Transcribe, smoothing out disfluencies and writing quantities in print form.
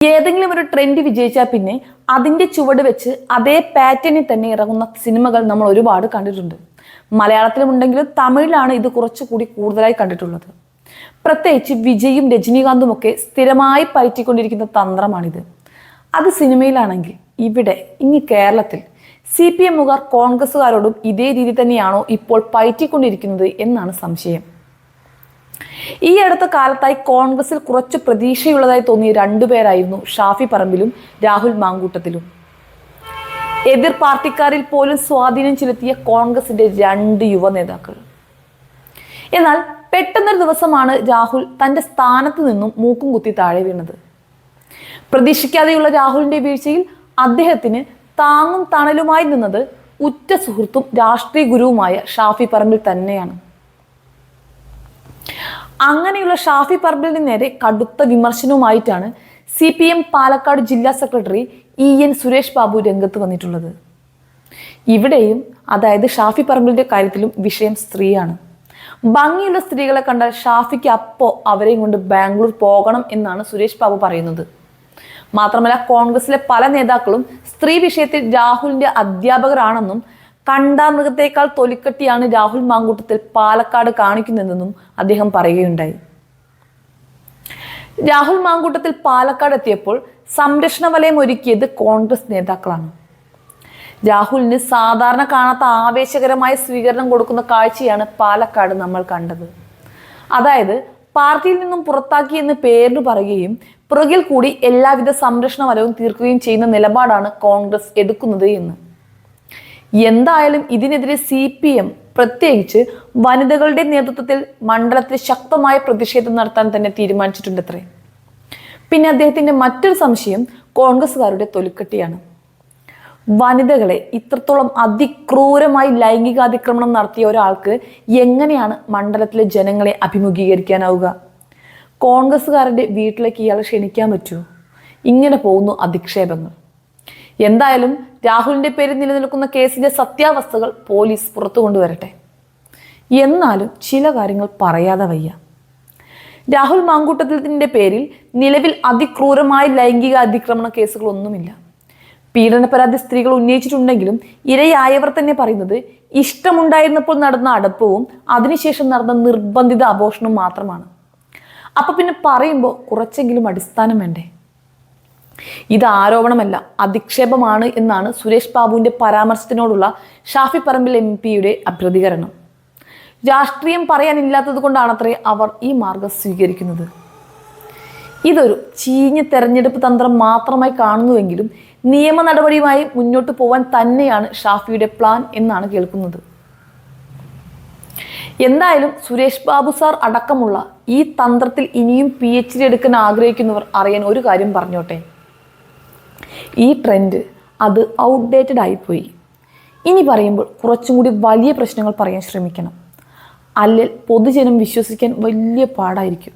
ഏതെങ്കിലും ഒരു ട്രെൻഡ് വിജയിച്ചാൽ പിന്നെ അതിന്റെ ചുവട് വെച്ച് അതേ പാറ്റേണിൽ തന്നെ ഇറങ്ങുന്ന സിനിമകൾ നമ്മൾ ഒരുപാട് കണ്ടിട്ടുണ്ട്. മലയാളത്തിലുമുണ്ടെങ്കിലും തമിഴിലാണ് ഇത് കുറച്ചുകൂടി കൂടുതലായി കണ്ടിട്ടുള്ളത്. പ്രത്യേകിച്ച് വിജയും രജനീകാന്തും ഒക്കെ സ്ഥിരമായി പയറ്റിക്കൊണ്ടിരിക്കുന്ന തന്ത്രമാണിത്. അത് സിനിമയിലാണെങ്കിൽ ഇവിടെ ഇനി കേരളത്തിൽ CPM-കാർ കോൺഗ്രസുകാരോടും ഇതേ രീതി തന്നെയാണോ ഇപ്പോൾ പയറ്റിക്കൊണ്ടിരിക്കുന്നത് എന്നാണ് സംശയം. ഈ അടുത്ത കാലത്തായി കോൺഗ്രസിൽ കുറച്ച് പ്രതീക്ഷയുള്ളതായി തോന്നിയ രണ്ടുപേരായിരുന്നു ഷാഫി പറമ്പിലും രാഹുൽ മാങ്കൂട്ടത്തിലും. എതിർ പാർട്ടിക്കാരിൽ പോലും സ്വാധീനം ചെലുത്തിയ കോൺഗ്രസിന്റെ രണ്ട് യുവ നേതാക്കൾ. എന്നാൽ പെട്ടെന്നൊരു ദിവസമാണ് രാഹുൽ തന്റെ സ്ഥാനത്ത് നിന്നും മൂക്കും കുത്തി താഴെ വീണത്. പ്രതീക്ഷിക്കാതെയുള്ള രാഹുലിന്റെ വീഴ്ചയിൽ അദ്ദേഹത്തിന് താങ്ങും തണലുമായി നിന്നത് ഉറ്റ സുഹൃത്തും രാഷ്ട്രീയ ഗുരുവുമായ ഷാഫി പറമ്പിൽ തന്നെയാണ്. അങ്ങനെയുള്ള ഷാഫി പറമ്പിലിന് നേരെ കടുത്ത വിമർശനവുമായിട്ടാണ് CPM പാലക്കാട് ജില്ലാ സെക്രട്ടറി EN സുരേഷ് ബാബു രംഗത്ത് വന്നിട്ടുള്ളത്. ഇവിടെയും അതായത് ഷാഫി പറമ്പിലിന്റെ കാര്യത്തിലും വിഷയം സ്ത്രീയാണ്. ഭംഗിയുള്ള സ്ത്രീകളെ കണ്ടാൽ ഷാഫിക്ക് അപ്പോ അവരെയും കൊണ്ട് ബാംഗ്ലൂർ പോകണം എന്നാണ് സുരേഷ് ബാബു പറയുന്നത്. മാത്രമല്ല കോൺഗ്രസിലെ പല നേതാക്കളും സ്ത്രീ വിഷയത്തിൽ രാഹുലിന്റെ അധ്യാപകരാണെന്നും കണ്ടാമൃഗത്തേക്കാൾ തൊലിക്കട്ടിയാണ് രാഹുൽ മാങ്കൂട്ടത്തിൽ പാലക്കാട് കാണിക്കുന്നതെന്നും അദ്ദേഹം പറയുകയുണ്ടായി. രാഹുൽ മാങ്കൂട്ടത്തിൽ പാലക്കാട് എത്തിയപ്പോൾ സംരക്ഷണ വലയം ഒരുക്കിയത് കോൺഗ്രസ് നേതാക്കളാണ്. രാഹുലിന് സാധാരണ കാണാത്ത ആവേശകരമായ സ്വീകരണം കൊടുക്കുന്ന കാഴ്ചയാണ് പാലക്കാട് നമ്മൾ കണ്ടത്. അതായത് പാർട്ടിയിൽ നിന്നും പുറത്താക്കിയെന്ന് പേരിന് പറയുകയും പുറകിൽ കൂടി എല്ലാവിധ സംരക്ഷണ വലവും തീർക്കുകയും ചെയ്യുന്ന നിലപാടാണ് കോൺഗ്രസ് എടുക്കുന്നത് എന്ന്. എന്തായാലും ഇതിനെതിരെ CPM പ്രത്യേകിച്ച് വനിതകളുടെ നേതൃത്വത്തിൽ മണ്ഡലത്തിൽ ശക്തമായ പ്രതിഷേധം നടത്താൻ തന്നെ തീരുമാനിച്ചിട്ടുണ്ടത്രേ. പിന്നെ അദ്ദേഹത്തിന്റെ മറ്റൊരു സംശയം കോൺഗ്രസുകാരുടെ തൊലിക്കട്ടിയാണ്. വനിതകളെ ഇത്രത്തോളം അതിക്രൂരമായി ലൈംഗികാതിക്രമണം നടത്തിയ ഒരാൾക്ക് എങ്ങനെയാണ് മണ്ഡലത്തിലെ ജനങ്ങളെ അഭിമുഖീകരിക്കാനാവുക? കോൺഗ്രസുകാരുടെ വീട്ടിലേക്ക് ഇയാൾ ക്ഷണിക്കാൻ പറ്റുമോ? ഇങ്ങനെ പോകുന്നു അധിക്ഷേപങ്ങൾ. എന്തായാലും രാഹുലിന്റെ പേരിൽ നിലനിൽക്കുന്ന കേസിന്റെ സത്യാവസ്ഥകൾ പോലീസ് പുറത്തു കൊണ്ടുവരട്ടെ. എന്നാലും ചില കാര്യങ്ങൾ പറയാതെ വയ്യ. രാഹുൽ മാങ്കൂട്ടത്തിന്റെ പേരിൽ നിലവിൽ അതിക്രൂരമായ ലൈംഗിക അതിക്രമണ കേസുകളൊന്നുമില്ല. പീഡന പരാതി സ്ത്രീകൾ ഉന്നയിച്ചിട്ടുണ്ടെങ്കിലും ഇരയായവർ തന്നെ പറയുന്നത് ഇഷ്ടമുണ്ടായിരുന്നപ്പോൾ നടന്ന അടപ്പവും അതിനുശേഷം നടന്ന നിർബന്ധിത അബോഷണവും മാത്രമാണ്. അപ്പൊ പിന്നെ പറയുമ്പോൾ കുറച്ചെങ്കിലും അടിസ്ഥാനം വേണ്ടേ? ഇത് ആരോപണമല്ല, അധിക്ഷേപമാണ് എന്നാണ് സുരേഷ് ബാബുവിന്റെ പരാമർശത്തിനോടുള്ള ഷാഫി പറമ്പിൽ MP-യുടെ പ്രതികരണം. രാഷ്ട്രീയം പറയാനില്ലാത്തത് കൊണ്ടാണത്രേ അവർ ഈ മാർഗം സ്വീകരിക്കുന്നത്. ഇതൊരു ചീഞ്ഞ തെരഞ്ഞെടുപ്പ് തന്ത്രം മാത്രമായി കാണുന്നുവെങ്കിലും നിയമ നടപടിയുമായി മുന്നോട്ട് പോവാൻ തന്നെയാണ് ഷാഫിയുടെ പ്ലാൻ എന്നാണ് കേൾക്കുന്നത്. എന്തായാലും സുരേഷ് ബാബു സാർ അടക്കമുള്ള ഈ തന്ത്രത്തിൽ ഇനിയും PhD എടുക്കാൻ ആഗ്രഹിക്കുന്നവർ അറിയാൻ ഒരു കാര്യം പറഞ്ഞോട്ടെ. ഈ ട്രെൻഡ് അത് ഔട്ട്ഡേറ്റഡ് ആയിപ്പോയി. ഇനി പറയുമ്പോൾ കുറച്ചും കൂടി വലിയ പ്രശ്നങ്ങൾ പറയാൻ ശ്രമിക്കണം. അല്ലെങ്കിൽ പൊതുജനം വിശ്വസിക്കാൻ വലിയ പാടായിരിക്കും.